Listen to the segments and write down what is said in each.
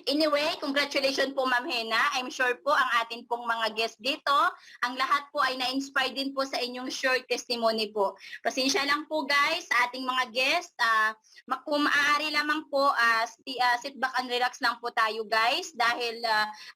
Anyway, congratulations po Ma'am Hena. I'm sure po ang atin pong mga guests dito, ang lahat po ay na-inspire din po sa inyong short testimony po. Pasensya lang po guys sa ating mga guests. Kung maaari lamang po, sit back and relax lang po tayo guys dahil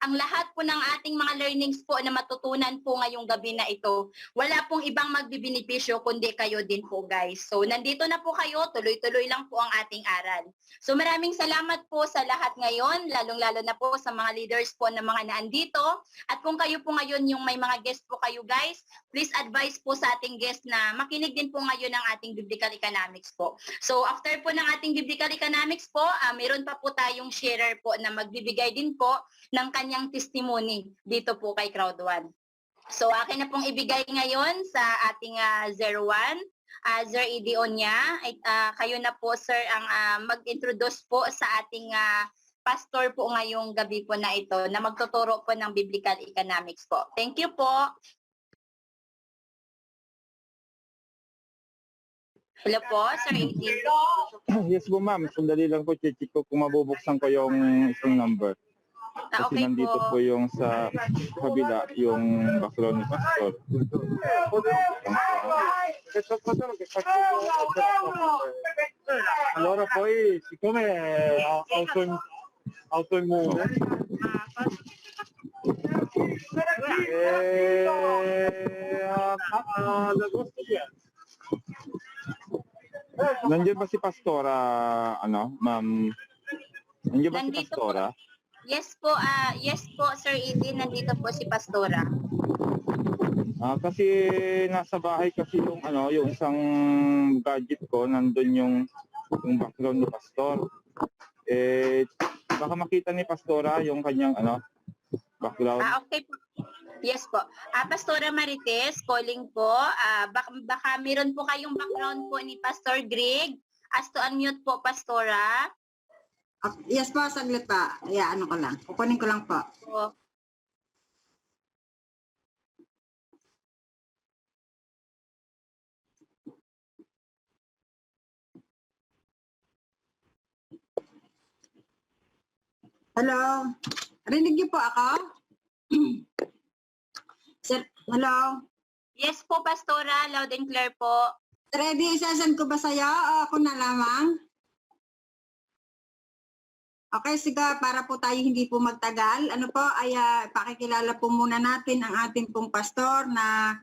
ang lahat po ng ating mga learnings po na matutunan po ngayong gabi na ito, wala pong ibang magbibinipisyo kundi kayo din po guys. So nandito na po kayo, tuloy-tuloy lang po ang ating aral. So maraming salamat po sa lahat ngayon, lalong-lalo na po sa mga leaders po na mga naandito. At kung kayo po ngayon yung may mga guest po kayo guys, please advise po sa ating guest na makinig din po ngayon ng ating biblical economics po. So after po ng ating biblical economics po, meron pa po tayong sharer po na magbibigay din po ng kanyang testimony dito po kay Crowd One. So akin na pong ibigay ngayon sa ating 01. Sir Idionia, kayo na po sir ang mag-introduce po sa ating pastor po ngayong gabi po na ito na magtuturo po ng biblical economics po. Thank you po. Hello po, Sir Idionia. Yes po ma'am, sandali lang po, check ko kung mabubuksan ko yung isang number. Kasi Okay nandito po yung sa kabila, yung background ni Pastor. Allora poi, siccome autoimmune, l'agosto yan. Nandiyan ba si Pastora, ma'am? Nandiyan ba si Nandito Pastora? Yes po Sir Idi, nandito po si Pastora. Kasi nasa bahay kasi yung isang gadget ko, nandun yung background ni Pastor. Baka makita ni Pastora yung kanyang background. Okay po. Yes po. Pastora Marites, calling po. Baka meron po kayong background po ni Pastor Greg. As to unmute po, Pastora. Yes po, saglit pa. Ano ko lang. Kukunin ko lang po. Hello? Rinig niyo po ako? Sir, hello? Yes po, Pastora. Loud and clear po. Ready, isasend ko ba sa'yo o ako na lamang? Okay, sige, para po tayo hindi po magtagal. Pakikilala po muna natin ang ating pong pastor na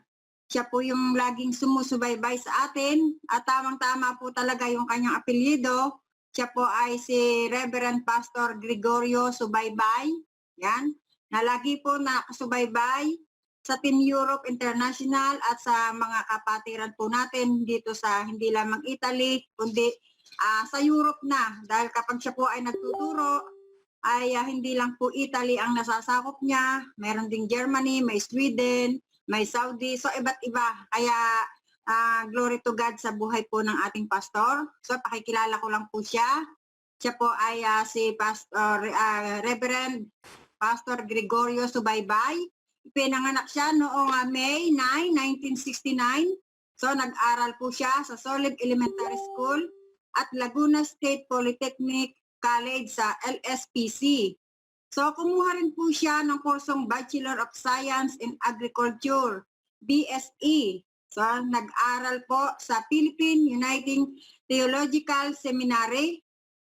siya po yung laging sumusubaybay sa atin. At tamang-tama po talaga yung kanyang apelyido. Siya po ay si Reverend Pastor Gregorio Subaybay. Yan. Na lagi po nakasubaybay sa Team Europe International at sa mga kapatiran po natin dito sa hindi lamang Italy, kundi sa Europe na. Dahil kapag siya po ay nagtuturo, ay hindi lang po Italy ang nasasakop niya. Meron ding Germany, may Sweden, may Saudi. So iba't iba. Kaya glory to God sa buhay po ng ating pastor. So pakikilala ko lang po siya. Siya po ay si Pastor Reverend Pastor Gregorio Subaybay. Pinanganak siya noong May 9, 1969. So nag-aral po siya sa Solid Elementary School at Laguna State Polytechnic College sa LSPC. So kumuha rin po siya ng kursong Bachelor of Science in Agriculture, BSE. So nag-aral po sa Philippine Uniting Theological Seminary.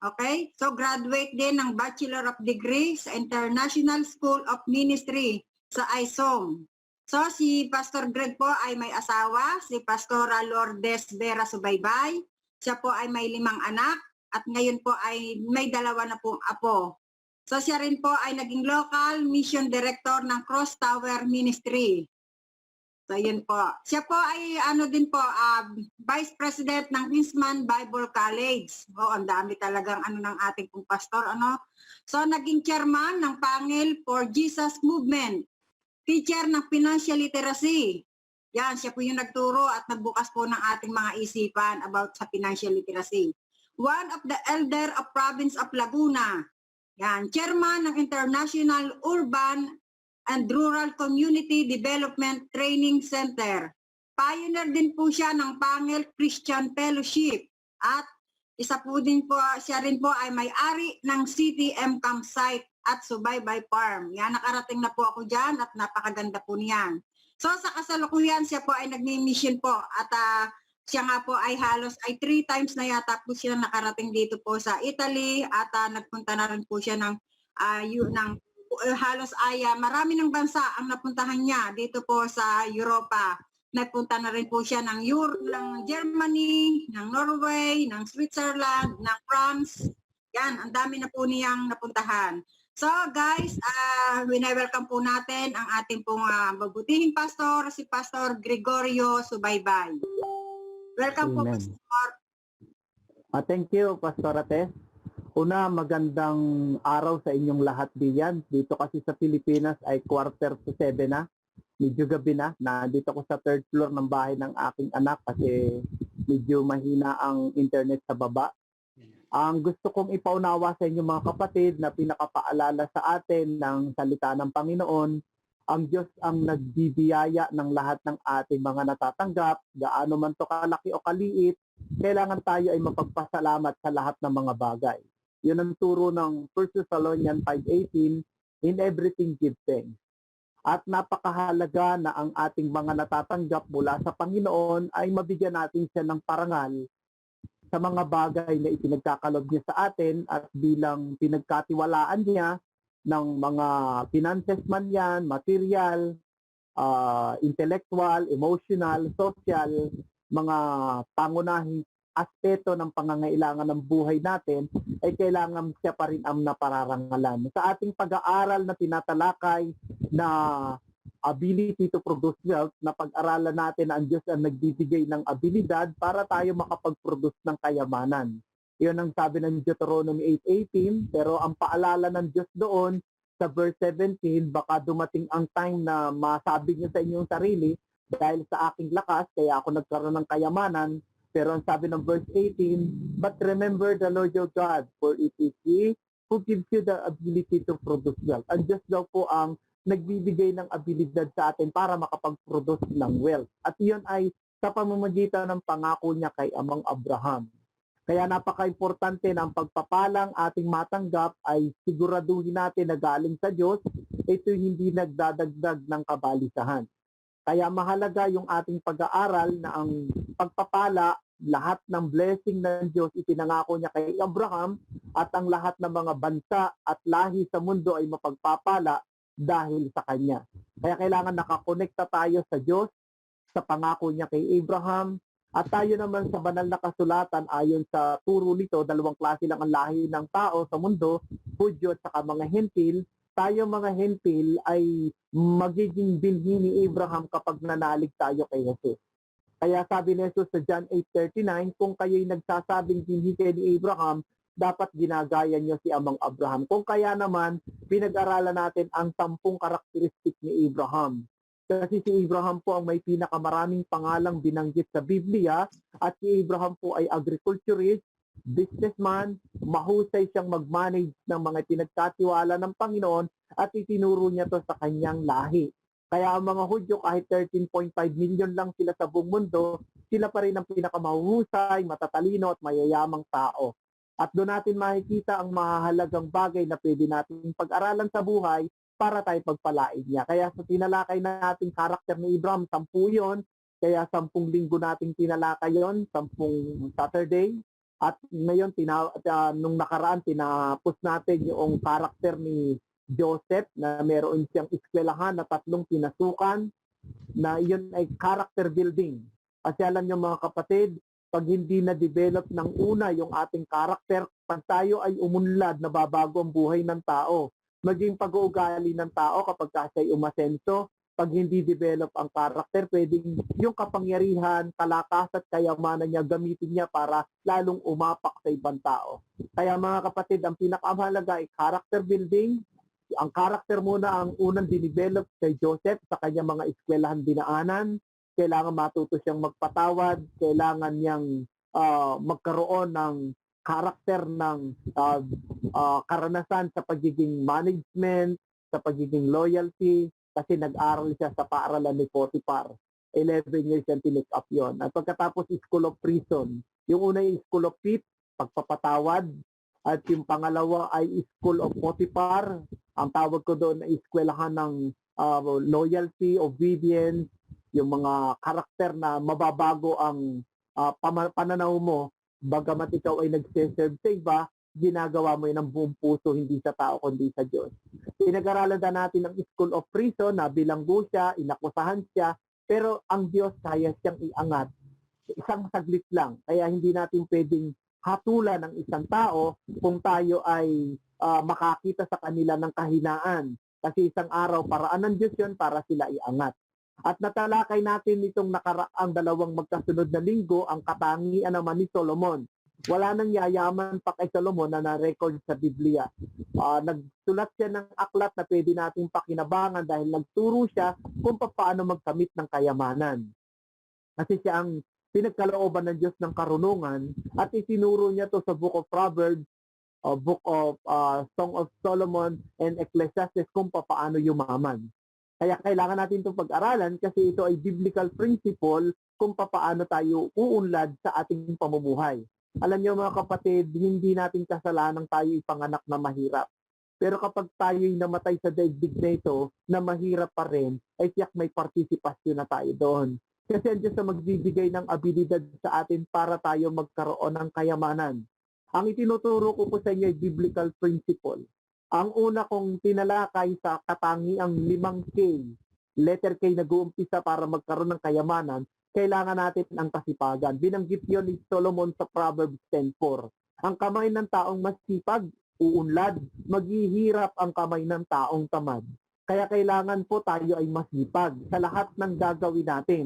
Okay? So graduate din ng Bachelor of Degree sa International School of Ministry sa ISOM. So si Pastor Greg po ay may asawa, si Pastora Lourdes Vera Subaybay. Siya po ay may 5 anak at ngayon po ay may 2 na pong apo. So siya rin po ay naging local mission director ng Cross Tower Ministry. So yun po. Siya po ay Vice President ng Kinsman Bible College. Ang dami talagang ng ating pong pastor. So naging chairman ng Pangil for Jesus Movement. Teacher ng Financial Literacy. Yan, siya po yung nagturo at nagbukas po ng ating mga isipan about sa financial literacy. One of the elder of Province of Laguna. Yan, chairman ng International Urban and Rural Community Development Training Center. Pioneer din po siya ng Pangil Christian Fellowship at Isa po din po, siya rin po ay may-ari ng CTM campsite at Subaybay Farm. Yan, nakarating na po ako dyan at napakaganda po niyan. So sa kasalukuyan, siya po ay nagmi-mission po at siya nga po ay halos ay 3 times na yata po siya nakarating dito po sa Italy at nagpunta na rin po siya ng halos ay marami ng bansa ang napuntahan niya dito po sa Europa. Nagpunta na rin po siya ng Germany, ng Norway, ng Switzerland, ng France. Yan, ang dami na po niyang napuntahan. So guys, welcome po natin ang ating pong mabutihing pastor, si Pastor Gregorio Subaybay. Welcome po, Amen. Pastor. Thank you, Pastor Ates. Una, magandang araw sa inyong lahat diyan. Dito kasi sa Pilipinas ay 6:45 na. Medyo gabi na. Nandito ako sa 3rd floor ng bahay ng aking anak kasi medyo mahina ang internet sa baba. Ang gusto kong ipaunawa sa inyo mga kapatid na pinakapaalala sa atin ng salita ng Panginoon, ang Diyos ang nagbibiyaya ng lahat ng ating mga natatanggap, gaano man to kalaki o kaliit, kailangan tayo ay mapagpasalamat sa lahat ng mga bagay. Yun ang turo ng 1 Thessalonians 5:18, in everything give thanks. At napakahalaga na ang ating mga natatanggap mula sa Panginoon ay mabigyan natin siya ng parangal sa mga bagay na ipinagkakalob niya sa atin at bilang pinagkatiwalaan niya ng mga finances man yan, material, intellectual, emotional, social, mga pangunahing aspeto ng pangangailangan ng buhay natin ay kailangan siya pa rin ang napararangalan. Sa ating pag-aaral na tinatalakay na ability to produce wealth, na pag-aralan natin na ang Diyos ang nagbibigay ng abilidad para tayo makapag-produce ng kayamanan. Iyon ang sabi ng Deuteronomy 8:18, pero ang paalala ng Diyos doon sa verse 17, baka dumating ang time na masabi niyo sa inyong sarili, dahil sa aking lakas, kaya ako nagkaroon ng kayamanan. Pero ang sabi ng verse 18, but remember the Lord your God, for it is He who gives you the ability to produce wealth. Ang Diyos daw po ang nagbibigay ng abilidad sa atin para makapag-produce ng wealth. At iyon ay sa pamamagitan ng pangako niya kay Amang Abraham. Kaya napaka-importante na ang pagpapalang ating matanggap ay siguraduhin natin na galing sa Diyos, ito hindi nagdadagdag ng kabalisahan. Kaya mahalaga yung ating pag-aaral na ang pagpapala, lahat ng blessing ng Diyos ipinangako niya kay Abraham at ang lahat ng mga bansa at lahi sa mundo ay mapagpapala dahil sa Kanya. Kaya kailangan nakakonekta tayo sa Diyos, sa pangako niya kay Abraham, at tayo naman sa banal na kasulatan ayon sa turo nito, 2 klase lang ang lahi ng tao sa mundo, Hudyo at saka mga Hentil. Tayo mga Hentil ay magiging binhi ni Abraham kapag nanalig tayo kay Jesus. Kaya sabi ni Jesus sa John 8:39, kung kayo'y nagsasabing binhi kayo ni Abraham, dapat ginagaya niyo si Amang Abraham. Kung kaya naman, pinag-aralan natin ang 10 karakteristik ni Abraham. Kasi si Abraham po ang may pinakamaraming pangalang binanggit sa Biblia at si Abraham po ay agriculturist, businessman, mahusay siyang mag-manage ng mga pinagkatiwala ng Panginoon at itinuro niya to sa kanyang lahi. Kaya ang mga Hudyo kahit 13.5 million lang sila sa buong mundo, sila pa rin ang pinakamahuhusay, matatalino at mayayamang tao. At doon natin makikita ang mahalagang bagay na pwede natin pag-aralan sa buhay para tayo pagpalain niya. Kaya sa tinalakay nating karakter ni Abraham, 10 yun. Kaya 10 linggo nating tinalakay yun, 10 Saturday. At ngayon, nung nakaraan, tinapos natin yung karakter ni Joseph na meron siyang eskwelahan na 3 pinasukan na yun ay character building. Kasi alam niyo mga kapatid, pag hindi na-develop ng una yung ating karakter, pag tayo ay umunlad, nababago ang buhay ng tao. Maging pag-uugali ng tao kapag siya'y umasenso, pag hindi develop ang karakter, pwedeng yung kapangyarihan, kalakas at kayamanan niya gamitin niya para lalong umapak sa ibang tao. Kaya mga kapatid, ang pinakamahalaga ay character building. Ang karakter muna ang unang dinevelop kay Joseph sa kanyang mga eskwelahan dinaanan. Kailangan matuto siyang magpatawad, kailangan niyang magkaroon ng karakter ng karanasan sa pagiging management, sa pagiging loyalty, kasi nag-aral siya sa paaralan ni Potiphar. 11 years siyang tinick up yun. At pagkatapos School of Prison, yung una yung School of Faith, pagpapatawad. At yung pangalawa ay School of Potiphar. Ang tawag ko doon ay eskwelahan ng loyalty, obedience, yung mga karakter na mababago ang pananaw mo. Bagamat ikaw ay nagsiserve sa iba, ginagawa mo yun ng buong puso, hindi sa tao, kundi sa Diyos. Pinag-aralan na natin ang School of Prison na bilanggo siya, inakusahan siya, pero ang Diyos kaya siyang iangat. Isang saglit lang. Kaya hindi natin pwedeng hatulan ng isang tao kung tayo ay makakita sa kanila ng kahinaan. Kasi isang araw, paraan ng Diyos yun para sila iangat. At natalakay natin itong nakaraang dalawang magkasunod na linggo, ang katangian naman ni Solomon. Wala nang yayaman pa kay Solomon na na-record sa Biblia. Nagsulat siya ng aklat na pwede nating pakinabangan dahil nagturo siya kung paano magkamit ng kayamanan. Kasi siya ang pinagkalooban ng Diyos ng karunungan at itinuro niya to sa Book of Proverbs, Book of Song of Solomon, and Ecclesiastes kung paano yumaman. Kaya kailangan natin itong pag-aralan kasi ito ay biblical principle kung paano tayo uunlad sa ating pamumuhay. Alam niyo mga kapatid, hindi natin kasalanan tayo ipanganak na mahirap. Pero kapag tayo'y namatay sa daigdig na ito, na mahirap pa rin, ay tiyak may partisipasyon na tayo doon. Kasi ang Diyos na magbibigay ng abilidad sa atin para tayo magkaroon ng kayamanan. Ang itinuturo ko po sa inyo ay biblical principle. Ang una kong tinalakay sa katangiang 5K, letter K nag-uumpisa para magkaroon ng kayamanan, kailangan natin ang kasipagan. Binanggit yun ni Solomon sa Proverbs 10:4. Ang kamay ng taong masipag, uunlad, maghihirap ang kamay ng taong tamad. Kaya kailangan po tayo ay masipag sa lahat ng gagawin natin.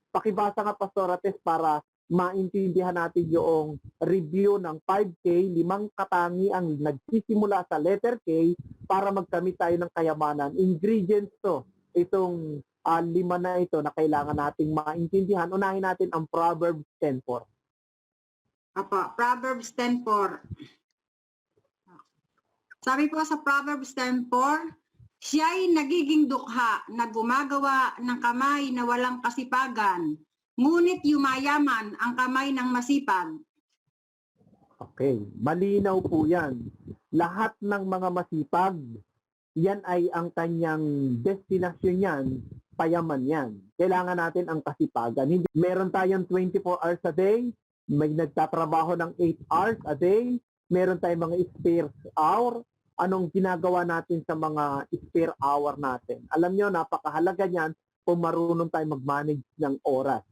Pakibasa nga Pastor Ates para maintindihan natin yung review ng 5K, 5 katangiang nagsisimula sa letter K para magkamit tayo ng kayamanan. Ingredients to, itong 5 na ito na kailangan nating maintindihan. Unahin natin ang Proverbs 10:4. Apo, Proverbs 10:4. Sabi po sa Proverbs 10:4, siya'y nagiging dukha na gumagawa ng kamay na walang kasipagan, ngunit yumayaman ang kamay ng masipag. Okay, malinaw po yan. Lahat ng mga masipag, yan ay ang kanyang destinasyon yan, payaman yan. Kailangan natin ang kasipagan. Hindi, meron tayong 24 hours a day, may nagtatrabaho ng 8 hours a day, meron tayong mga spare hour. Anong ginagawa natin sa mga spare hour natin? Alam nyo, napakahalaga niyan kung marunong tayo mag-manage ng oras.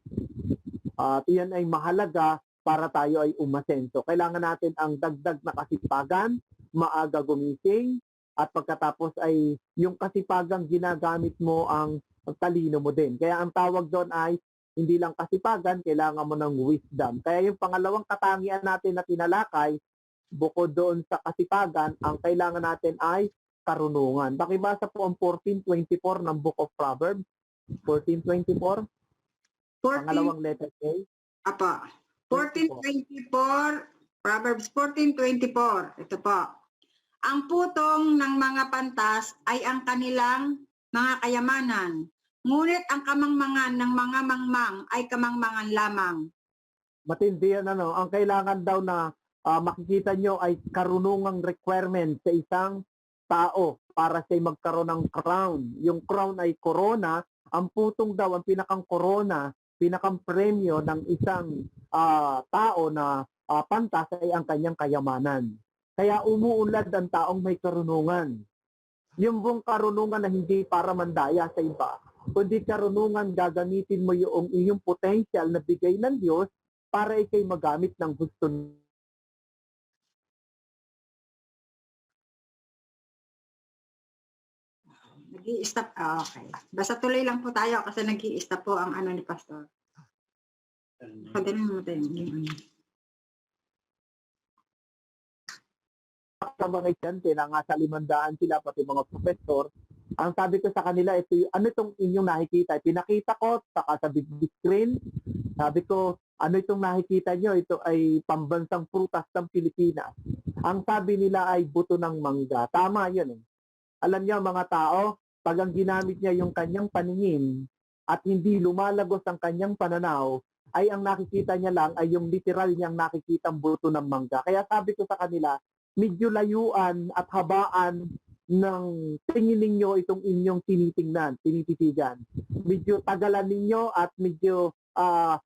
At yan ay mahalaga para tayo ay umasenso. Kailangan natin ang dagdag na kasipagan, maaga gumising, at pagkatapos ay yung kasipagang ginagamit mo ang talino mo din. Kaya ang tawag doon ay hindi lang kasipagan, kailangan mo ng wisdom. Kaya yung pangalawang katangian natin na tinalakay, bukod doon sa kasipagan, ang kailangan natin ay karunungan. Pakibasa po ang 14:24 ng Book of Proverbs. 14:24. Pangalawang letter A. Apa, 14:24, Proverbs 14:24. Ito po. Ang putong ng mga pantas ay ang kanilang mga kayamanan, ngunit ang kamangmangan ng mga mangmang ay kamangmangan lamang. Matindi yan, ano. Ang kailangan daw na makikita nyo ay karunungang requirement sa isang tao para siya magkaroon ng crown. Yung crown ay corona. Ang putong daw, ang pinakang corona, pinakang premyo ng isang tao na pantas ay ang kanyang kayamanan. Kaya umuunlad ang taong may karunungan. Yung buong karunungan na hindi para mandaya sa iba, kundi karunungan gagamitin mo yung iyong potential na bigay ng Diyos para ikay magamit ng gusto niya. Nag-i-stop. Okay. Basta tuloy lang po tayo kasi nag-i-stop po ang ano ni Pastor. Pagdating mo tayo. Sa mga estudyante na nga sa 500 sila, pati mga professor, ang sabi ko sa kanila, ito, ano itong inyong nakikita? Pinakita ko sa big screen. Sabi ko, ano itong nakikita nyo? Ito ay pambansang prutas ng Pilipinas. Ang sabi nila ay buto ng mangga. Tama yun eh. Alam niyo mga tao, pag ang ginamit niya yung kanyang paningin at hindi lumalagos ang kanyang pananaw, ay ang nakikita niya lang ay yung literal niyang nakikitang buto ng mangga. Kaya sabi ko sa kanila, medyo layuan at habaan ng tingin ninyo itong inyong tinititigan. Medyo tagalan ninyo at medyo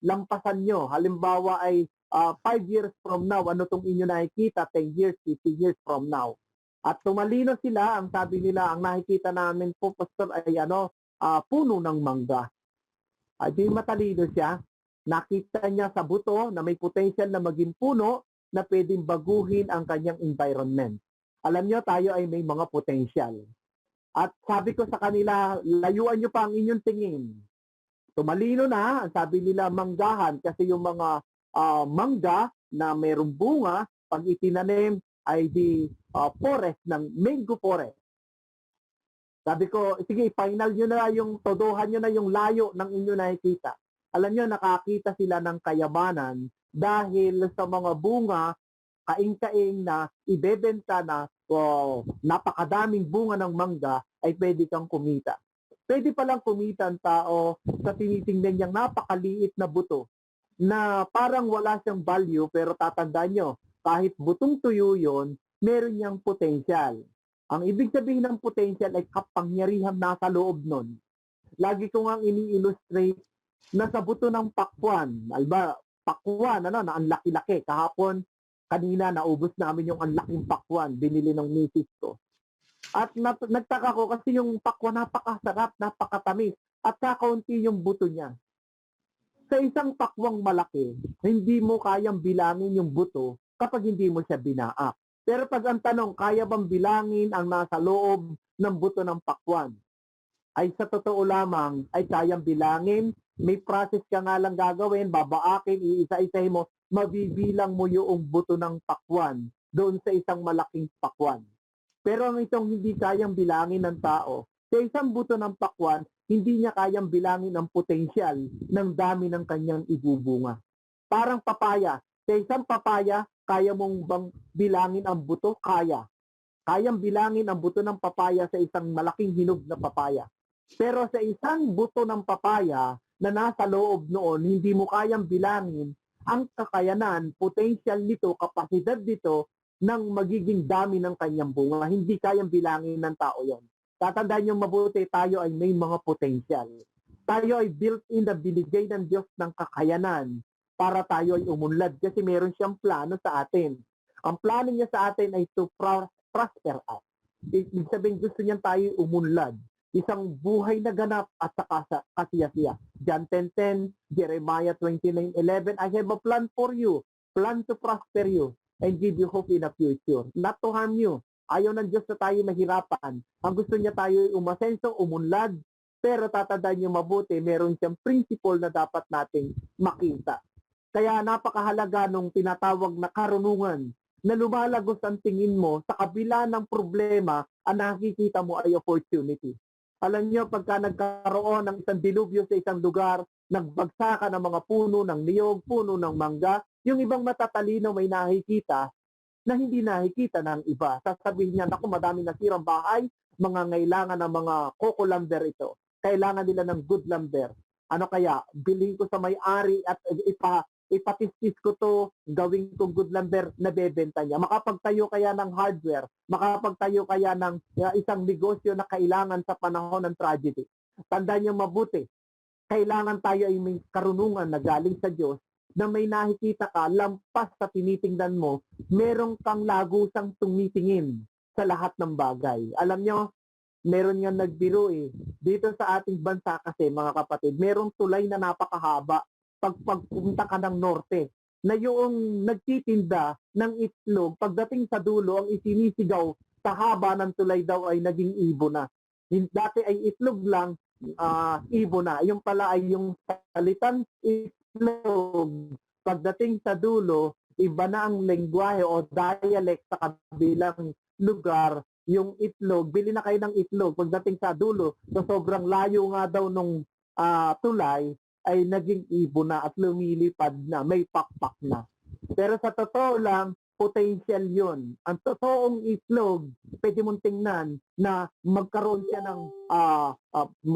lampasan nyo. Halimbawa ay 5 years from now, ano itong inyo nakikita, 10 years, 50 years from now. At tumalino sila, ang sabi nila, ang nakikita namin po, Pastor, ay puno ng mangga. Di matalino siya. Nakita niya sa buto na may potential na maging puno na pwedeng baguhin ang kanyang environment. Alam niyo, tayo ay may mga potential. At sabi ko sa kanila, layuan niyo pa ang inyong tingin. Tumalino na, ang sabi nila manggahan kasi yung mga mangga na mayroong bunga, pag itinanim ay di forest ng mango forest. Sabi ko, sige, final nyo na yung, todohan nyo na yung layo ng inyo nakikita. Alam nyo, nakakita sila ng kayamanan dahil sa mga bunga, kaing-kaing na ibebenta na napakadaming bunga ng mangga ay pwede kang kumita. Pwede palang kumita ang tao sa tinitingnan niyang napakaliit na buto na parang wala siyang value pero tatandaan nyo, kahit butong tuyo yon, meron niyang potential. Ang ibig sabihin ng potential ay kapangyarihan nasa loob nun. Lagi ko nga ini-illustrate na sa buto ng pakwan, alba, pakwan, na ang laki-laki. Kahapon, kanina, naubos namin yung ang laking pakwan, binili ng misis ko. At nagtaka ko kasi yung pakwan napakasarap, napakatamis, at kakaunti yung buto niya. Sa isang pakwang malaki, hindi mo kayang bilangin yung buto kapag hindi mo siya binaak. Pero pag ang tanong, kaya bang bilangin ang nasa loob ng buto ng pakwan? Ay sa totoo lamang, ay kayang bilangin. May process ka nga lang gagawin, babaakin, iisa-isahin mo, mabibilang mo yung buto ng pakwan doon sa isang malaking pakwan. Pero ang itong hindi kayang bilangin ng tao, sa isang buto ng pakwan, hindi niya kayang bilangin ang potensyal ng dami ng kanyang ibubunga. Parang papaya. Sa isang papaya, kaya mong bang bilangin ang buto? Kaya. Kayang bilangin ang buto ng papaya sa isang malaking hinog na papaya. Pero sa isang buto ng papaya na nasa loob noon, hindi mo kayang bilangin ang kakayanan, potential nito, kapasidad nito ng magiging dami ng kanyang bunga. Hindi kayang bilangin ng tao yon. Tatandaan nyo mabuti, tayo ay may mga potential. Tayo ay built in na binigay ng Diyos ng kakayanan para tayo ay umunlad kasi meron siyang plano sa atin. Ang plano niya sa atin ay to prosper us. Ibig sabihin, gusto niya tayo umunlad. Isang buhay na ganap at saka kasiyasiya. John 10:10, Jeremiah 29:11, I have a plan for you, plan to prosper you, and give you hope in the future. Not to harm you. Ayaw ng Diyos na tayo mahirapan. Ang gusto niya tayo umasenso, umunlad, pero tatandaan niyo mabuti, meron siyang principle na dapat nating makita. Kaya napakahalaga nung tinatawag na karunungan na lumalagos ang tingin mo sa kabila ng problema, ang nakikita mo ay opportunity. Alam niyo, pagka nagkaroon ng isang dilubyo sa isang lugar, nagbagsakan ng mga puno ng niyog, puno ng mangga, yung ibang matatalino may nakikita na hindi nakikita ng iba. Sasabihin niya, naku, madami nasirang bahay, mga ngailangan ng mga coco lumber ito. Kailangan nila ng good lumber. Ano kaya? Bilhin ko sa may-ari at ipatistis ko to, gawin kong good lumber na bebenta niya. Makapagtayo kaya ng hardware, makapagtayo kaya ng isang negosyo na kailangan sa panahon ng tragedy. Tandaan niyo mabuti, kailangan tayo ay may karunungan na galing sa Diyos na may nakikita ka, lampas sa tinitingnan mo, merong kang lagusang tumitingin sa lahat ng bagay. Alam niyo, meron nga nagbiro dito sa ating bansa kasi mga kapatid, merong tulay na napakahaba pagpunta ka ng norte, na yung nagtitinda ng itlog, pagdating sa dulo, ang isinisigaw sa haba ng tulay daw ay naging ibo na. Dati ay itlog lang, ibo na. Yung pala ay yung salitang itlog. Pagdating sa dulo, iba na ang lengguwahe o dialect sa kabilang lugar, yung itlog, bili na kayo ng itlog. Pagdating sa dulo, so sobrang layo nga daw nung tulay, ay naging ibo na at lumilipad na, may pakpak na. Pero sa totoo lang, potential yon. Ang totoong itlog, pwede mong tingnan na magkaroon siya ng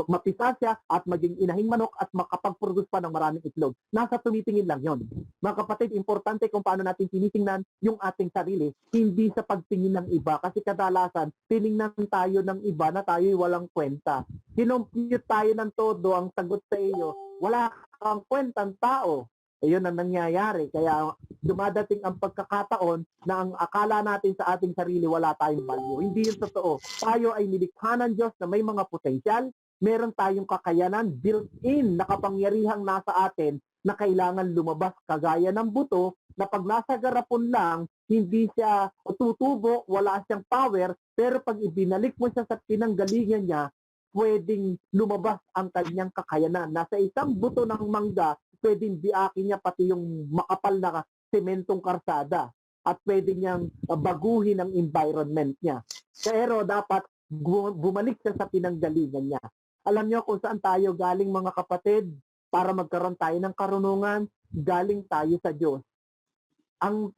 mapisa siya at maging inahing manok at makapag-produce pa ng maraming itlog. Nasa tumitingin lang yon. Mga kapatid, importante kung paano natin tinitingnan yung ating sarili, hindi sa pagtingin ng iba. Kasi kadalasan, tiningnan tayo ng iba na tayo'y walang kwenta. Kinompute tayo ng todo, ang sagot sa iyo, wala kang kwentang tao. Ayun ang nangyayari. Kaya dumadating ang pagkakataon na ang akala natin sa ating sarili wala tayong value. Hindi yun totoo. Tayo ay nilikha ng Diyos na may mga potensyal. Meron tayong kakayanan built-in na kapangyarihang nasa atin na kailangan lumabas kagaya ng buto na pag nasa garapon lang, hindi siya tutubo, wala siyang power, pero pag ibinalik mo siya sa pinanggalingan niya, pwedeng lumabas ang kanyang kakayanan. Nasa isang buto ng mangga, pwedeng biakin niya pati yung makapal na sementong karsada at pwede niyang baguhin ang environment niya. Pero dapat bumalik siya sa pinanggalingan niya. Alam niyo kung saan tayo galing mga kapatid para magkaroon tayo ng karunungan, galing tayo sa Diyos. Ang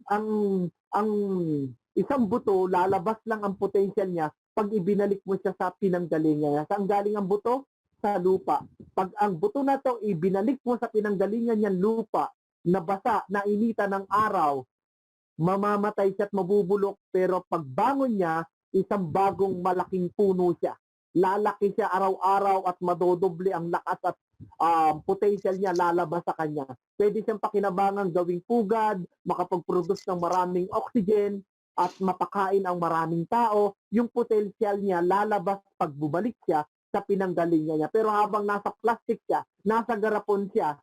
isang buto, lalabas lang ang potential niya pag ibinalik mo siya sa pinanggalingan niya. Saan galing ang buto? Sa lupa. Pag ang buto na to ibinalik mo sa pinanggalingan niyang lupa, nabasa, nainita ng araw, mamamatay siya at mabubulok, pero pagbangon niya, isang bagong malaking puno siya. Lalaki siya araw-araw at madodoble ang lakas at potential niya lalabas sa kanya. Pwede siyang pakinabangan gawing pugad, makapag-produce ng maraming oxygen, at mapakain ang maraming tao. Yung potential niya lalabas pag bumalik siya sa pinanggalingan niya. Pero habang nasa plastic siya, nasa garapon siya,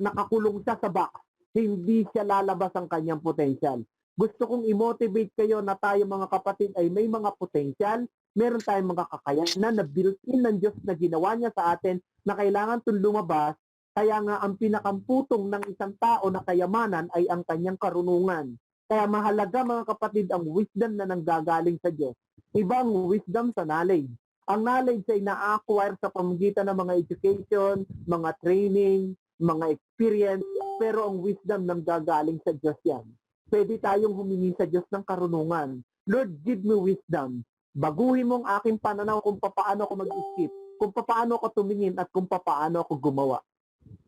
nakakulong siya sa box, hindi siya lalabas ang kanyang potential. Gusto kong i-motivate kayo na tayo mga kapatid ay may mga potential, meron tayong mga kakayanan na built-in ng Diyos na ginawa niya sa atin na kailangan itong lumabas. Kaya nga ang pinakamputong ng isang tao na kayamanan ay ang kanyang karunungan. Kaya mahalaga mga kapatid ang wisdom na nanggagaling sa Diyos. Ibang wisdom sa knowledge. Ang knowledge ay na-acquire sa pamamagitan ng mga education, mga training, mga experience, pero ang wisdom nanggagaling sa Diyos yan. Pwede tayong humingi sa Diyos ng karunungan. Lord, give me wisdom. Baguhin mo ang aking pananaw kung paano ako mag-isip, kung paano ako tumingin at kung paano ako gumawa.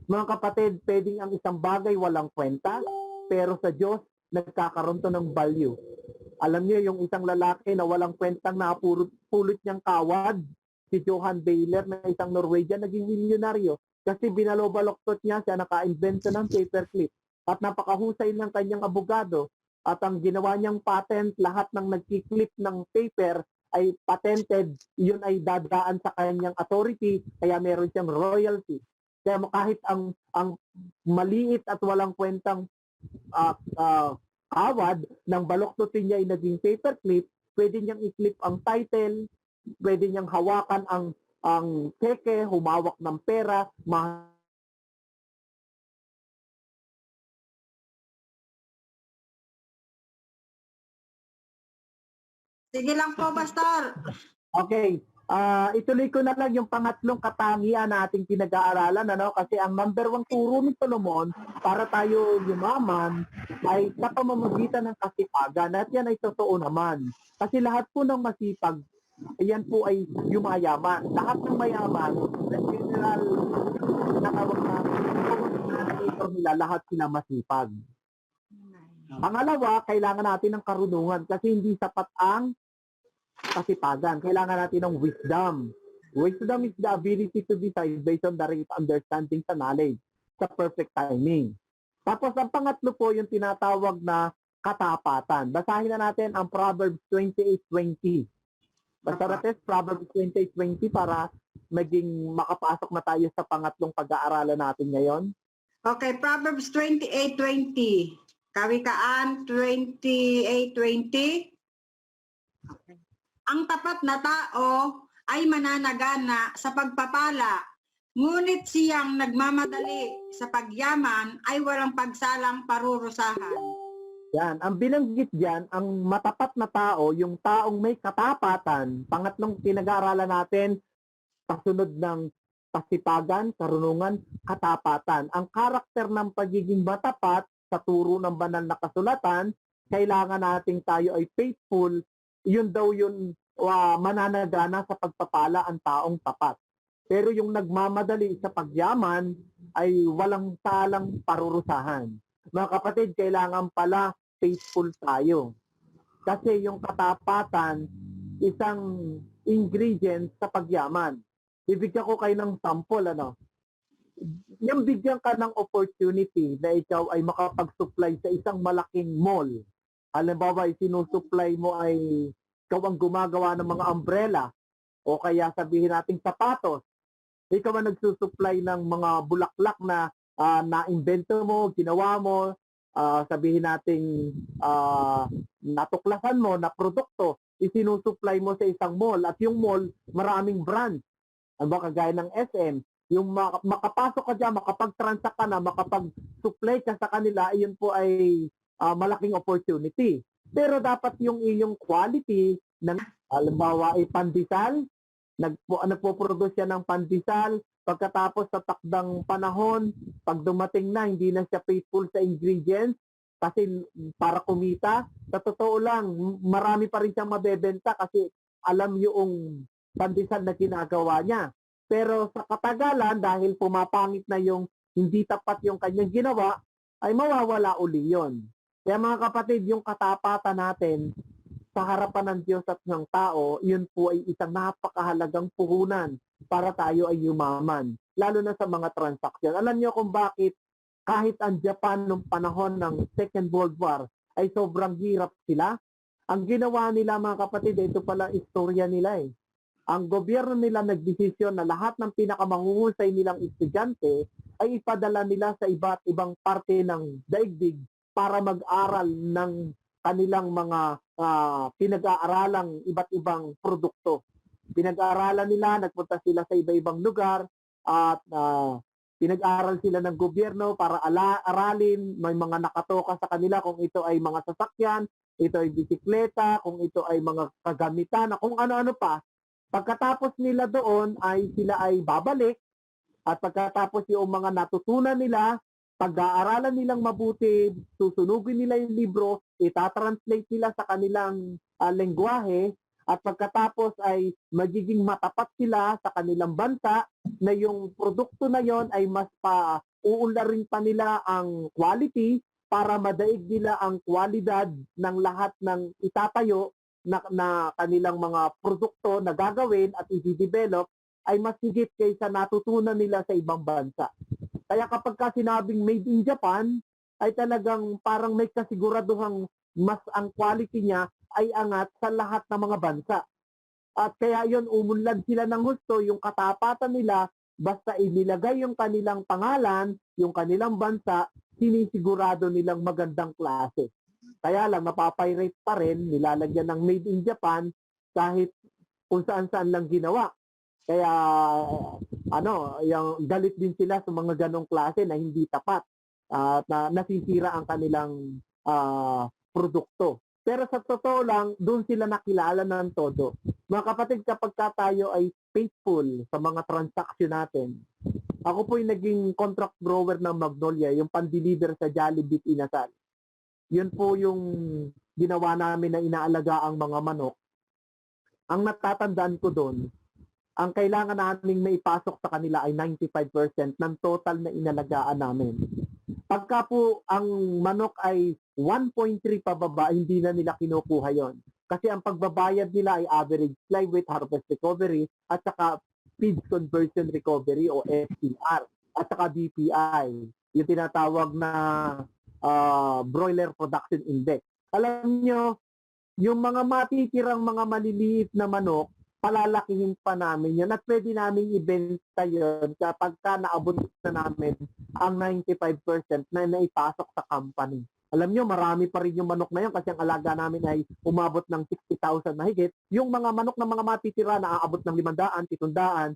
Mga kapatid, pwedeng ang isang bagay walang kwenta, pero sa Diyos, nagkakaroon to ng value. Alam niyo yung isang lalaki na walang kwentang napulot niyang kawad, si Johan Baylor na isang Norwegian, naging milyonaryo kasi binalobaloktot niya siya, naka-invento ng paperclip at napakahusay ng kanyang abogado at ang ginawa niyang patent, lahat ng nagkiklip ng paper ay patented, yun ay dadaan sa kanyang authority, kaya meron siyang royalty. Kaya kahit ang maliit at walang kwentang kawad ng baloktotin niya ay naging paperclip, pwede niyang i-clip ang title, pwede niyang hawakan ang cheque, humawak ng pera, Sige lang po, Pastor. Okay. Ituloy ko na lang yung pangatlong katangian na ating pinag-aaralan, kasi ang number 1 turo ni Solomon para tayo yumaman ay sa pamamagitan ng kasipagan, at yan ay totoo naman. Kasi lahat po ng masipag, yan po ay yumayaman. Lahat ng mayaman, na general nakawag nila, lahat sila masipag. Pangalawa, kailangan natin ng karunungan kasi hindi sapat ang kasipagan. Kailangan natin ng wisdom. Wisdom is the ability to decide based on the right understanding sa knowledge, sa perfect timing. Tapos ang pangatlo po yung tinatawag na katapatan. Basahin na natin ang Proverbs 28:20. Basta natin Proverbs 28:20 para maging makapasok na tayo sa pangatlong pag-aaralan natin ngayon. Okay, Proverbs 28:20. Kawikaan 28:20. Okay. Ang tapat na tao ay mananagana sa pagpapala, ngunit siyang nagmamadali sa pagyaman ay walang pagsalang parurusahan. Yan, ang binanggit diyan, ang matapat na tao, yung taong may katapatan. Pangatlong pinag-aaralan natin, kasunod ng kasipagan, karunungan, katapatan. Ang karakter ng pagiging matapat sa turo ng banal na kasulatan kailangan nating tayo ay faithful, yun daw yun mananagana sa pagpapala ang taong tapat. Pero yung nagmamadali sa pagyaman ay walang salang parurusahan. Mga kapatid, kailangan pala faithful tayo. Kasi yung katapatan, isang ingredient sa pagyaman. Bibigyan ko kayo ng sample, yung bigyan ka ng opportunity na ikaw ay makapag-supply sa isang malaking mall. Halimbawa, sinusupply mo ay ikaw ang gumagawa ng mga umbrella o kaya sabihin nating sapatos. Ikaw ang nagsusupply ng mga bulaklak na na-invento mo, ginawa mo, sabihin nating natuklasan mo na produkto, isinusupply mo sa isang mall at yung mall maraming brands. Ano ba kagaya ng SM, yung makapasok ka dyan, makapag-transact ka na, makapag-supply ka sa kanila, iyon po ay malaking opportunity. Pero dapat yung iyong quality, halimbawa ay pandesal, nagpo-produce siya ng pandesal, pagkatapos sa takdang panahon, pag dumating na, hindi na siya faithful sa ingredients, kasi para kumita, sa totoo lang, marami pa rin siyang mabebenta kasi alam yung pandesal na ginagawa niya. Pero sa katagalan, dahil pumapangit na yung hindi tapat yung kanyang ginawa, ay mawawala uli yon. Kaya mga kapatid, yung katapatan natin sa harapan ng Diyos at ng tao, yun po ay isang napakahalagang puhunan para tayo ay yumaman. Lalo na sa mga transaksyon. Alam niyo kung bakit kahit ang Japan nung panahon ng Second World War ay sobrang hirap sila? Ang ginawa nila mga kapatid, ito pala istorya nila eh. Ang gobyerno nila nagdesisyon na lahat ng pinakamanguhusay nilang estudyante ay ipadala nila sa iba't ibang parte ng daigdig para mag-aral ng kanilang mga pinag-aaralang iba't ibang produkto. Pinag-aaralan nila, nagpunta sila sa iba-ibang lugar at pinag-aaral sila ng gobyerno para aralin, may mga nakatoka sa kanila kung ito ay mga sasakyan, ito ay bisikleta, kung ito ay mga kagamitan, kung ano-ano pa. Pagkatapos nila doon ay sila ay babalik at pagkatapos yung mga natutunan nila, pag-aaralan nilang mabuti, susunugin nila yung libro, itatranslate nila sa kanilang lengguwahe at pagkatapos ay magiging matapat sila sa kanilang bansa na yung produkto na yon ay mas uunlarin pa nila ang quality para madaig nila ang kwalidad ng lahat ng itatayo na kanilang mga produkto na gagawin at i-develop ay mas higit kaysa natutunan nila sa ibang bansa. Kaya kapag sinabing made in Japan, ay talagang parang may kasiguraduhang mas ang quality niya ay angat sa lahat ng mga bansa. At kaya yon umunlad sila ng gusto, yung katapatan nila, basta inilagay yung kanilang pangalan, yung kanilang bansa, sinisigurado nilang magandang klase. Kaya lang, napapirate pa rin, nilalagyan ng made in Japan kahit kung saan-saan lang ginawa. Kaya, yung galit din sila sa mga ganong klase na hindi tapat at nasisira ang kanilang produkto. Pero sa totoo lang, doon sila nakilala ng todo. Mga kapatid, kapag tayo ay faithful sa mga transaksyon natin, ako po yung naging contract grower ng Magnolia, yung pan-deliver sa Jollibee Inasal. Yun po yung ginawa namin na inaalaga ang mga manok. Ang natatandaan ko doon, ang kailangan naming maipasok sa kanila ay 95% ng total na inalagaan namin. Pagka po ang manok ay 1.3 pababa, hindi na nila kinukuha yon. Kasi ang pagbabayad nila ay average live weight harvest recovery at saka feed conversion recovery o FCR at saka BPI, yung tinatawag na broiler production index. Alam nyo, yung mga matitirang mga maliliit na manok, palalakihin pa namin yun at pwede namin ibenta yun kapag naabot na namin ang 95% na naipasok sa company. Alam nyo, marami pa rin yung manok na yun kasi ang alaga namin ay umabot ng 60,000 na higit. Yung mga manok na mga matitira na aabot ng 500, 700,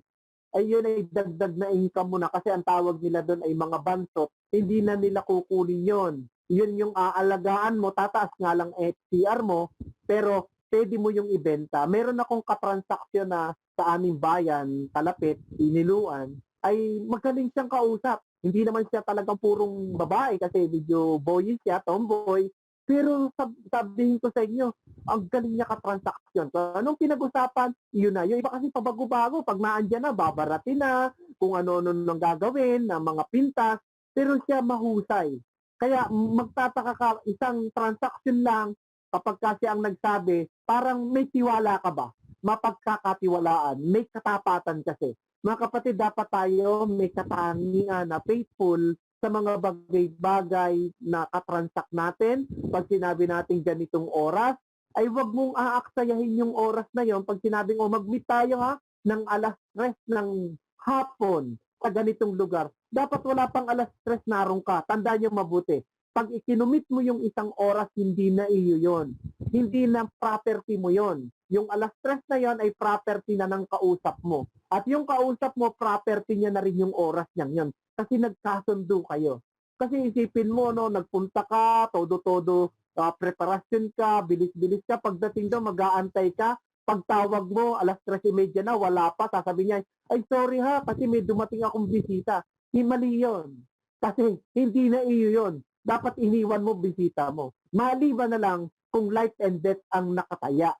ay yun ay dagdag na income mo na kasi ang tawag nila doon ay mga bansot. Hindi na nila kukunin yun. Yun yung aalagaan mo, tataas nga lang HCR mo, pero pwede mo yung ibenta. Meron akong katransaksyon na sa aming bayan, Kalapit, Iniluan, ay magaling siyang kausap. Hindi naman siya talagang purong babae kasi medyo boyish siya, tomboy. Pero sabihin ko sa inyo, ang galing niya ka-transaction. So, anong pinag-usapan? Yun na. Yung iba kasi pabago-bago. Pag naandyan na, babaratin na, kung ano-ano nang gagawin, ng mga pintas. Pero siya mahusay. Kaya magtataka ka, isang transaction lang, kapag kasi ang nagsabi, parang may tiwala ka ba? Mapagkakatiwalaan. May katapatan kasi. Mga kapatid, dapat tayo may katangian na faithful sa mga bagay-bagay na katransak natin. Pag sinabi natin ganitong oras, ay wag mong aaksayahin yung oras na yon. Pag sinabing, mag-meet tayo ha, ng alas 3 ng hapon sa ganitong lugar. Dapat wala pang alas 3 narong ka. Tandaan niyo mabuti. Pag ikinumit mo yung isang oras, hindi na iyo yon. Hindi na property mo yon. Yung alas 3 na yon ay property na ng kausap mo. At yung kausap mo, property niya na rin yung oras niyang yon. Kasi nagkasundo kayo. Kasi isipin mo, no, nagpunta ka, todo-todo, preparasyon ka, bilis-bilis ka, pagdating daw, mag-aantay ka, pagtawag mo, alas 3:30 na, wala pa, sasabihin niya, ay sorry ha, kasi may dumating akong bisita. Mali yun. Kasi hindi na iyo yun. Dapat iniwan mo bisita mo. Maliban na lang kung life and death ang nakataya.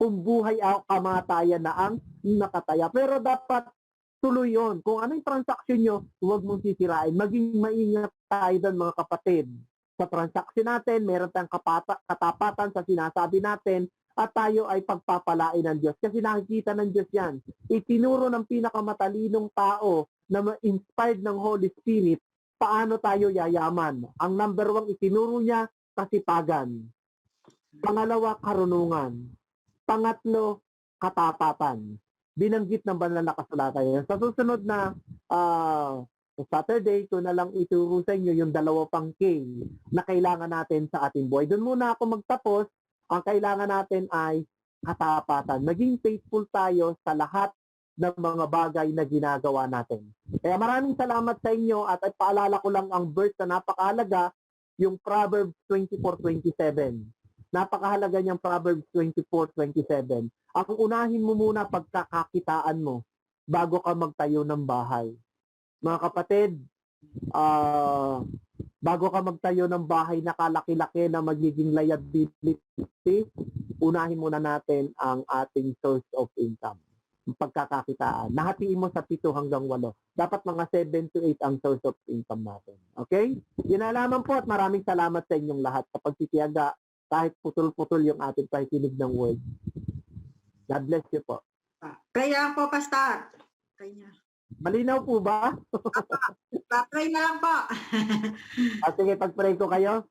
Kung buhay o kamatayan na ang nakataya. Pero dapat tuloy yun. Kung ano yung transaction nyo, huwag mong sisirain. Maging maingat tayo doon mga kapatid. Sa transaction natin, meron tayong katapatan sa sinasabi natin at tayo ay pagpapalain ng Diyos. Kasi nakikita ng Diyos yan. Itinuro ng pinakamatalinong tao na inspired ng Holy Spirit paano tayo yayaman. Ang number 1, itinuro niya kasipagan. Pangalawa, karunungan. Pangatlo, katapatan. Binanggit ng banal na kasulatan yan. Sa susunod na Saturday, ito na lang ituro sa inyo yung 2 pang K na kailangan natin sa ating buhay. Doon muna ako magtapos. Ang kailangan natin ay katapatan. Maging faithful tayo sa lahat ng mga bagay na ginagawa natin. Kaya maraming salamat sa inyo at paalala ko lang ang verse na napakahalaga, yung Proverbs 24:27. Napakahalaga niyang Proverbs 24:27. Ang unahin mo muna pagkakakitaan mo bago ka magtayo ng bahay. Mga kapatid, bago ka magtayo ng bahay na kalaki-laki na magiging liability, unahin muna natin ang ating source of income. Pagkakakitaan. Nahatiin mo sa 7 hanggang 8. Dapat mga 7 to 8 ang source of income natin. Okay? Yun na lamang po at maraming salamat sa inyong lahat sa pagtitiyaga kahit putol-putol yung ating pakikinig ng word. God bless you po. Pray lang po, Pastor. Pray niya. Malinaw po ba? Pray na lang po. Sige, pag-pray ko kayo.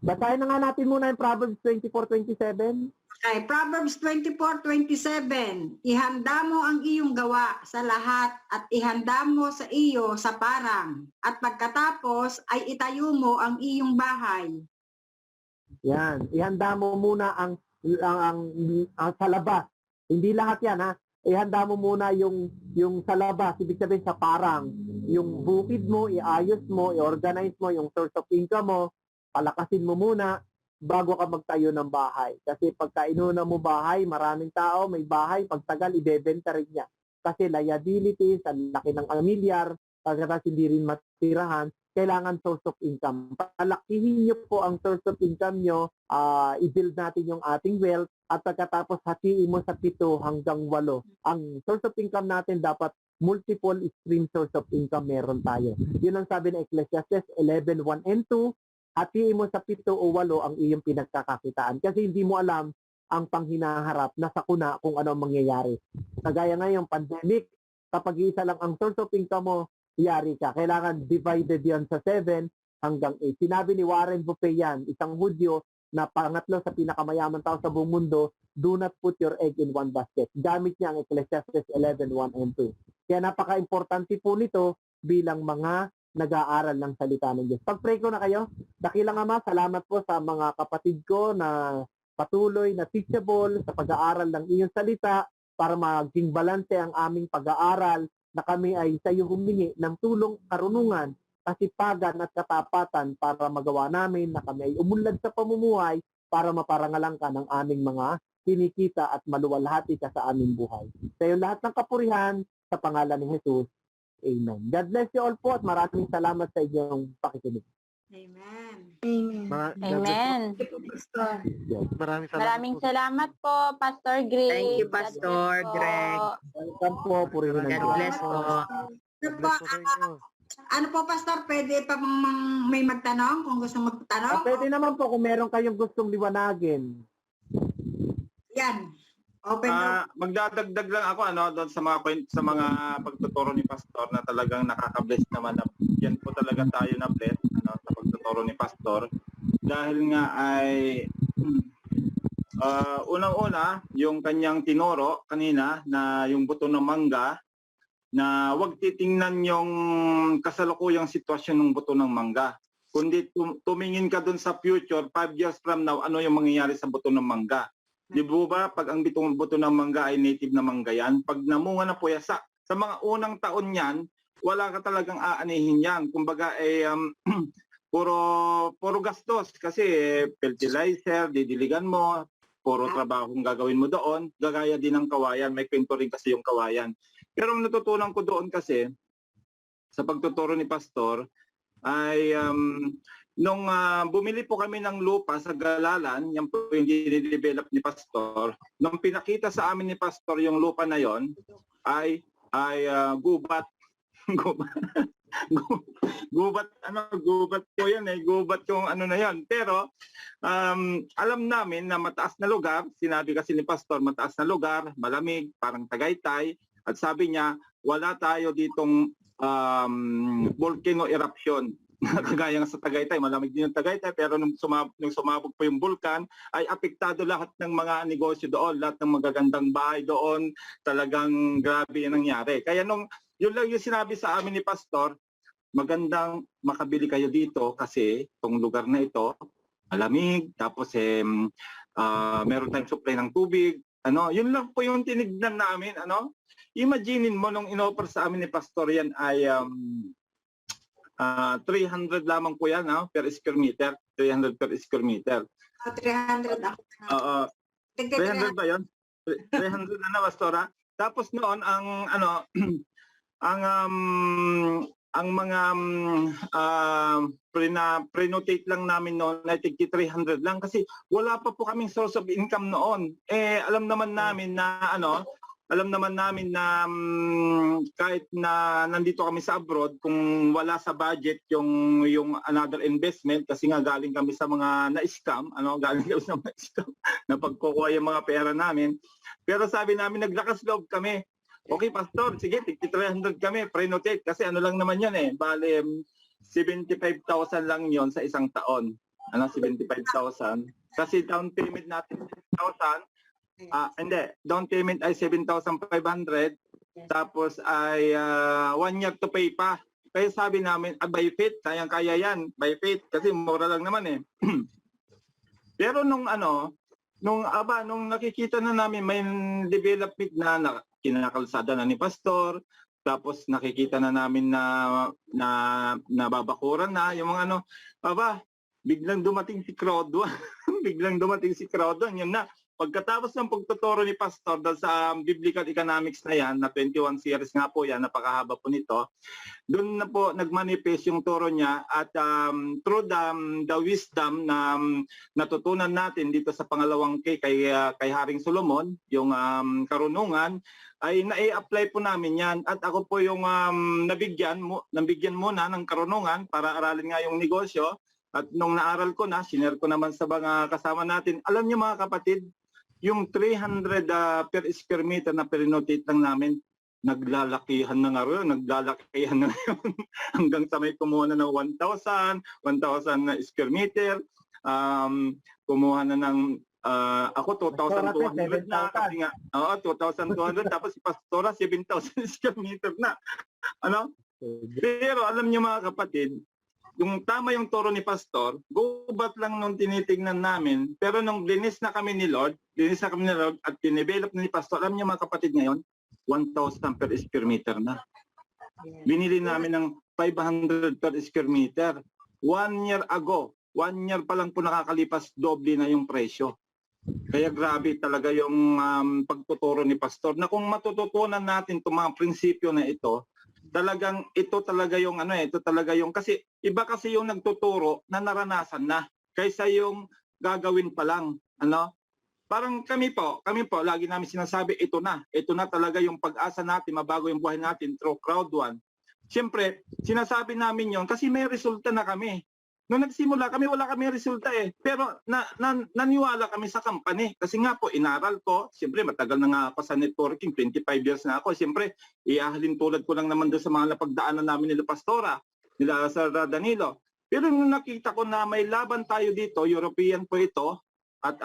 Basahin na nga natin muna yung Proverbs 24:27. Okay, Proverbs 24:27. Ihanda mo ang iyong gawa sa lahat at ihanda mo sa iyo sa parang. At pagkatapos ay itayo mo ang iyong bahay. Yan. Ihanda mo muna ang sa labas. Hindi lahat yan ha. Ihanda mo muna yung sa labas. Ibig sabihin sa parang. Yung bukid mo, iayos mo, i-organize mo, yung source of income mo, palakasin mo muna bago ka magtayo ng bahay. Kasi pagka inuna mo bahay, maraming tao may bahay, pagtagal, ibebenta rin niya. Kasi liabilities, ang laki ng milyar, pagkatapos hindi rin matirahan, kailangan source of income. Palakihin niyo po ang source of income niyo, i-build natin yung ating wealth, at pagkatapos hatiin mo sa 7 hanggang 8. Ang source of income natin dapat multiple stream source of income meron tayo. Yun ang sabi ng Ecclesiastes 11:1 and 2. Hatiin mo sa 7 o 8 ang iyong pinagkakakitaan. Kasi hindi mo alam ang panghinaharap na sakuna kung ano ang mangyayari. Kagaya ngayong pandemic, kapag isa lang ang source of income mo, yari ka. Kailangan divided yan sa 7 hanggang 8. Sinabi ni Warren Buffett yan, isang Hudyo na pangatlo sa pinakamayaman tao sa buong mundo, do not put your egg in one basket. Gamit niya ang Ecclesiastes 11:1 and 2. Kaya napaka-importante po nito bilang mga nag-aaral ng salita ng Diyos. Pag-pray ko na kayo, dakilang Ama, salamat po sa mga kapatid ko na patuloy na teachable sa pag-aaral ng iyong salita para maging balanse ang aming pag-aaral na kami ay sa iyo humingi ng tulong, karunungan, kasipagan at katapatan para magawa namin na kami ay umunlad sa pamumuhay para maparangalan ka ng aming mga kinikita at maluwalhati ka sa aming buhay. Sa iyo lahat ng kapurihan sa pangalan ni Jesus. Amen. God bless you all po at maraming salamat sa inyong pakikinig. Amen. Amen. Maraming salamat po, Pastor Greg. Thank you, Pastor Greg. Welcome po, purihin ang God bless po. Ano po, ano po, Pastor, pwede pa may magtanong kung gusto magtanong? Pwede naman po kung meron kayong gustong liwanagin. Yan. Open door. Magdadagdag lang ako doon sa mga sa mga pagtuturo ni Pastor na talagang nakaka-bless naman. Yan po talaga tayo na bless sa pagtuturo ni Pastor dahil nga ay unang-una yung kanyang tinuro kanina na yung buto ng mangga na wag titingnan yung kasalukuyang sitwasyon ng buto ng mangga kundi tumingin ka doon sa future 5 years from now ano yung mangyayari sa buto ng mangga. Di ba pag ang buto ng mangga ay native na mangga yan, pag namunga na po yan, sa mga unang taon yan, wala ka talagang aanihin yan. Kumbaga puro gastos kasi fertilizer, didiligan mo, puro trabaho ang gagawin mo doon, gagaya din ng kawayan, may kwento rin kasi yung kawayan. Pero ang natutunan ko doon kasi, sa pagtuturo ni Pastor, ay nung bumili po kami ng lupa sa Galalan, yan po yung dinedevelop ni Pastor. Nung pinakita sa amin ni Pastor yung lupa na yon ay gubat. gubat po yan gubat yung ano na yan. Pero alam namin na mataas na lugar, sinabi kasi ni Pastor, mataas na lugar, malamig, parang Tagaytay, at sabi niya, wala tayo ditong volcano eruption. Kagaya nga sa Tagaytay, malamig din yung Tagaytay, pero nung sumabog po yung bulkan, ay apektado lahat ng mga negosyo doon, lahat ng magagandang bahay doon, talagang grabe yung nangyari. Kaya yun lang yung sinabi sa amin ni Pastor, magandang makabili kayo dito kasi itong lugar na ito, malamig, tapos meron tayong supply ng tubig, yun lang po yung tinignan namin, Imaginin mo nung inoffer sa amin ni Pastor yan ay 300 lamang po yan per square meter. 300 per square meter. 300 ako. Oo. 300 ba yun? 300 na Pastora. Tapos noon ang mga pre-notate lang namin noon ay tigti 300 lang kasi wala pa po kaming source of income noon. Alam naman namin na kahit na nandito kami sa abroad, kung wala sa budget yung another investment, kasi nga galing kami sa mga na-scam, galing kami sa mga scam na pagkukuha yung mga pera namin. Pero sabi namin, naglakas loob kami. Okay, Pastor, sige, 300 kami, pre-notate, kasi lang naman yan bale, 75,000 lang yon sa isang taon. 75,000. Kasi down payment natin 6,000. Hindi, down payment ay 7,500 tapos ay 1 year to pay pa. Kaya sabi namin, by faith, kaya yan, by faith kasi mura lang naman Pero nung nakikita na namin may development na kinakalsada na ni Pastor, tapos nakikita na namin na nababakuran na yung mga biglang dumating si Crodo. Yun na. Pagkatapos ng pagtuturo ni Pastor sa Biblical Economics na yan, na 21 series nga po yan, napakahaba po nito, doon na po nagmanifest yung turo niya at through the wisdom na natutunan natin dito sa pangalawang kay Haring Solomon, yung karunungan, ay na-apply po namin yan. At ako po yung nabigyan muna ng karunungan para aralin nga yung negosyo. At nung naaral ko na, sinare ko naman sa mga kasama natin. Alam niyo mga kapatid, yung 300 per square meter na pre-notate lang namin, naglalakihan na nga rin, hanggang sa may kumuha na ng 1,000 na square meter, kumuha na ng, ako 2,200 na, kasi nga, 2,200, tapos si Pastora 7,000 square meter na. Pero alam niyo mga kapatid, yung tama yung turo ni Pastor, gubat lang nung tinitingnan namin, pero nung linis na kami ni Lord at dinevelop ni Pastor, alam niyo mga kapatid ngayon, 1,000 per square meter na. Binili namin ng 500 per square meter. 1 year ago, 1 year pa lang po nakakalipas, doble na yung presyo. Kaya grabe talaga yung pagtuturo ni Pastor na kung matututunan natin itong mga prinsipyo na ito, talagang ito talaga yung ito talaga yung kasi iba kasi yung nagtuturo na naranasan na kaysa yung gagawin pa lang, ano? Parang kami po, lagi namin sinasabi, ito na talaga yung pag-asa natin, mabago yung buhay natin through Crowd One. Siyempre, sinasabi namin yon kasi may resulta na kami. Nung nagsimula kami, wala kami resulta eh. Pero naniwala kami sa company. Kasi nga po, inaral ko. Siyempre, matagal na nga ako sa networking. 25 years na ako. Siyempre, iahalin tulad ko lang naman doon sa mga napagdaanan namin nila Pastora, nila Sir Danilo. Pero nung nakita ko na may laban tayo dito, European po ito, at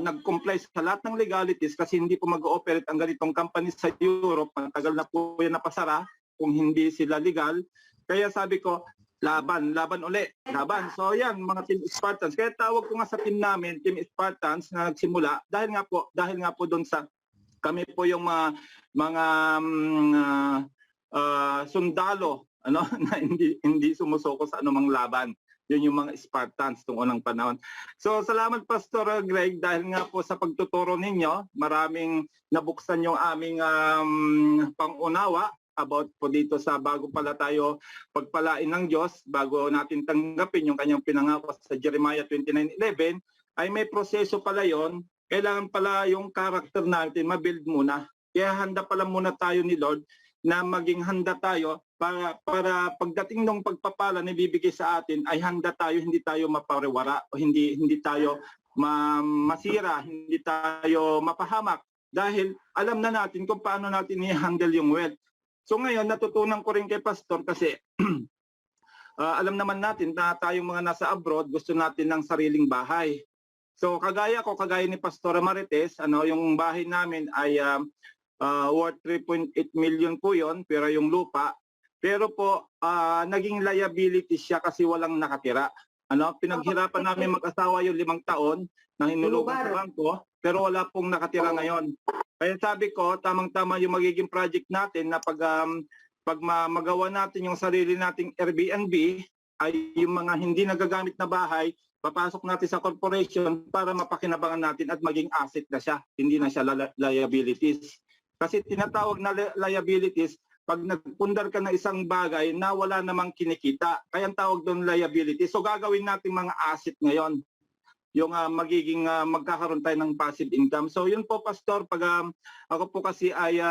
nag-comply sa lahat ng legalities kasi hindi po mag-ooperate ang ganitong company sa Europe. Matagal na po yan napasara kung hindi sila legal. Kaya sabi ko, laban uli. So yan, mga Team Spartans. Kaya tawag ko nga sa team namin, Team Spartans na nagsimula dahil nga po doon sa kami po yung mga sundalo na hindi sumusuko sa anumang laban. Yun yung mga Spartans noong unang panahon. So salamat Pastor Greg dahil nga po sa pagtuturo ninyo, maraming nabuksan yung aming pangunawa about po dito sa bago pala tayo pagpalain ng Diyos, bago natin tanggapin yung kanyang pinangako sa Jeremiah 29:11, ay may proseso pala yon. Kailangan pala yung character natin mabuild muna. Kaya handa pala muna tayo ni Lord na maging handa tayo para pagdating ng pagpapala na ibibigay sa atin ay handa tayo, hindi tayo mapariwara o hindi tayo masira, hindi tayo mapahamak dahil alam na natin kung paano natin i-handle yung wealth. So ngayon, natutunan ko rin kay Pastor kasi alam naman natin na tayong mga nasa abroad, gusto natin ng sariling bahay. So kagaya ni Pastor Marites, yung bahay namin ay worth 3.8 million po yon, pero yung lupa. Pero po, naging liability siya kasi walang nakatira. Pinaghirapan namin mag-asawa yung 5 taon na hinulugan sa bangko, pero wala pong nakatira ngayon. Kaya sabi ko, tamang-tama yung magiging project natin na pag magawa natin yung sarili nating Airbnb, ay yung mga hindi nagagamit na bahay, papasok natin sa corporation para mapakinabangan natin at maging asset na siya, hindi na siya liabilities. Kasi tinatawag na liabilities, pag nagpundar ka ng isang bagay na wala namang kinikita, kaya ang tawag doon liability. So gagawin natin mga asset ngayon, yung magiging magkakaroon tayo ng passive income. So yun po Pastor, pag ako po kasi ay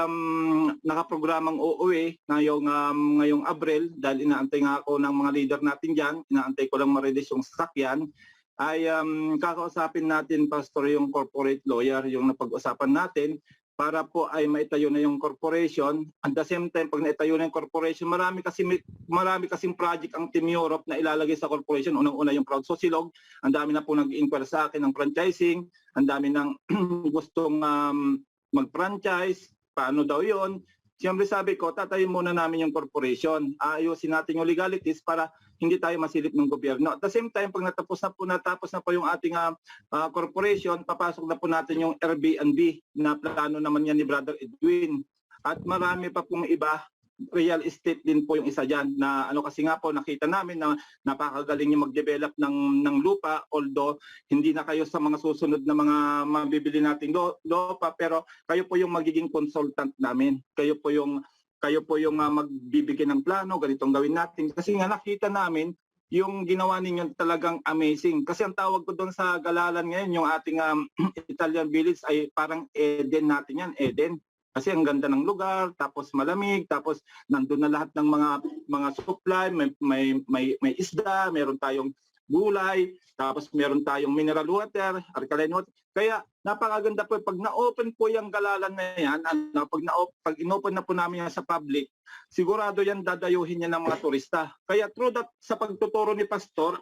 nakaprogramang uuwi ngayong Abril, dahil inaantay nga ako ng mga leader natin dyan, inaantay ko lang ma-release yung sasakyan, ay kakausapin natin Pastor yung corporate lawyer, yung napag-usapan natin, para po ay maitayo na yung corporation. At the same time, pag naitayo na yung corporation, marami kasing project ang Team Europe na ilalagay sa corporation. Unang-una yung Proud Sosilog, ang dami na po nag-inquire sa akin ng franchising, ang dami nang gustong mag-franchise, paano daw yon. Siyempre sabi ko, tatayin muna namin yung corporation. Ayusin natin yung legalities para hindi tayo masilip ng gobyerno. At the same time, pag natapos na po yung ating corporation, papasok na po natin yung Airbnb na plano naman yan ni Brother Edwin. At marami pa pong iba, real estate din po yung isa dyan na kasi nga po nakita namin na napakagaling yung mag-develop ng lupa, although hindi na kayo sa mga susunod na mga mabibili nating lupa, pero kayo po yung magiging consultant namin. Kayo po yung magbibigay ng plano, ganitong gawin natin. Kasi nga nakita namin yung ginawa ninyo talagang amazing. Kasi ang tawag ko doon sa Galalan ngayon, yung ating Italian village ay parang Eden natin yan, Eden. Kasi ang ganda ng lugar, tapos malamig, tapos nandun na lahat ng mga supply, may isda, meron tayong gulay, tapos meron tayong mineral water, alkaline water. Kaya napakaganda po pag na-open po yung Galalan na yan, pag in-open na po namin yan sa public, sigurado yan dadayuhin niya ng mga turista. Kaya through that, sa pagtuturo ni Pastor,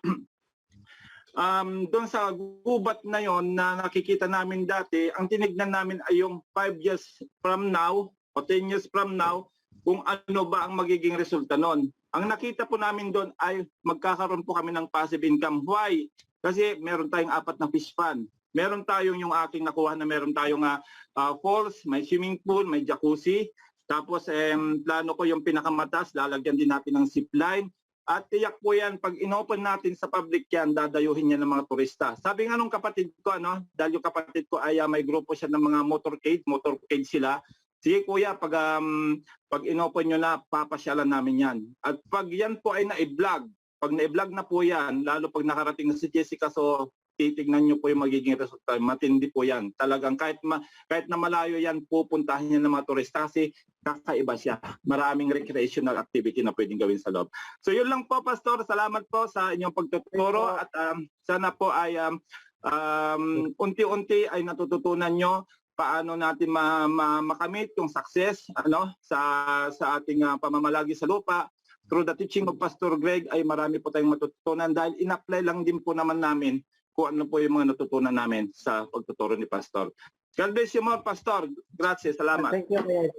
doon sa gubat na yon na nakikita namin dati, ang tinignan namin ay yung 5 years from now o 10 years from now, kung ano ba ang magiging resulta nun. Ang nakita po namin doon ay magkakaroon po kami ng passive income. Why? Kasi meron tayong 4 na fish pond. Meron tayong yung aking nakuha na meron tayong falls, may swimming pool, may jacuzzi. Tapos plano ko yung pinakamataas, lalagyan din natin ng zip line. At tiyak po yan, pag inopen natin sa public yan, dadayuhin niya ng mga turista. Sabi nga nung kapatid ko, dahil yung kapatid ko ay may grupo siya ng mga motorcade sila. Sige kuya, pag inopen nyo na, papasyalan namin yan. At pag yan po ay na-vlog, pag na-vlog na po yan, lalo pag nakarating na si Jessica, so titignan nyo po yung magiging resulta. Matindi po yan. Talagang kahit na malayo yan, pupuntahan niya ng mga turista kasi kakaiba siya. Maraming recreational activity na pwedeng gawin sa loob. So yun lang po, Pastor. Salamat po sa inyong pagtuturo at sana po ay unti-unti ay natututunan nyo paano natin makamit yung success sa ating pamamalagi sa lupa. Through the teaching of Pastor Greg ay marami po tayong matututunan dahil in-apply lang din po naman namin kung ano po yung mga natutunan namin sa pagtuturo ni Pastor. God bless you more, Pastor. Grazie, salamat. Thank you, Kuya.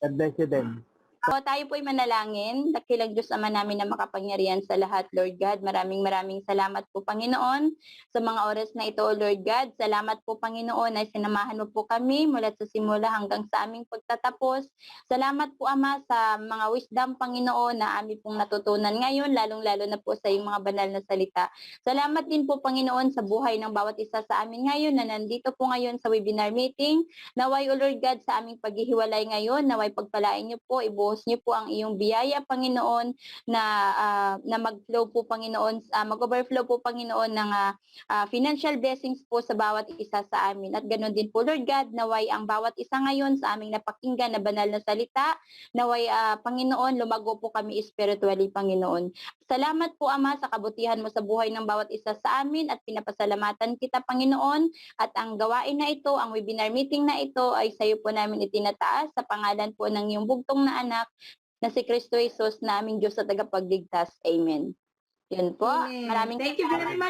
God bless you din. Po, tayo po'y manalangin. Dakilang Diyos Ama namin na makapangyarihan sa lahat, Lord God. Maraming salamat po, Panginoon, sa mga oras na ito, Lord God. Salamat po, Panginoon, ay sinamahan mo po kami mula sa simula hanggang sa aming pagtatapos. Salamat po, Ama, sa mga wisdom, Panginoon, na aming pong natutunan ngayon, lalong-lalo na po sa iyong mga banal na salita. Salamat din po, Panginoon, sa buhay ng bawat isa sa amin ngayon na nandito po ngayon sa webinar meeting. Naway, O Lord God, sa aming paghihiwalay ngayon, naway pagpalain niyo po, ibuhos niyo po ang iyong biyaya, Panginoon, na mag-flow po, Panginoon, mag-overflow po, Panginoon, ng financial blessings po sa bawat isa sa amin. At ganoon din po, Lord God, naway ang bawat isa ngayon sa aming napakinggan na banal na salita, naway, Panginoon, lumago po kami spiritually, Panginoon. Salamat po, Ama, sa kabutihan mo sa buhay ng bawat isa sa amin at pinapasalamatan kita, Panginoon. At ang gawain na ito, ang webinar meeting na ito ay sa iyo po namin itinataas sa pangalan po ng iyong bugtong na anak na si Kristo Jesus na aming Diyos at tagapagligtas. Amen. Yun po. Amen. Maraming Thank you very much.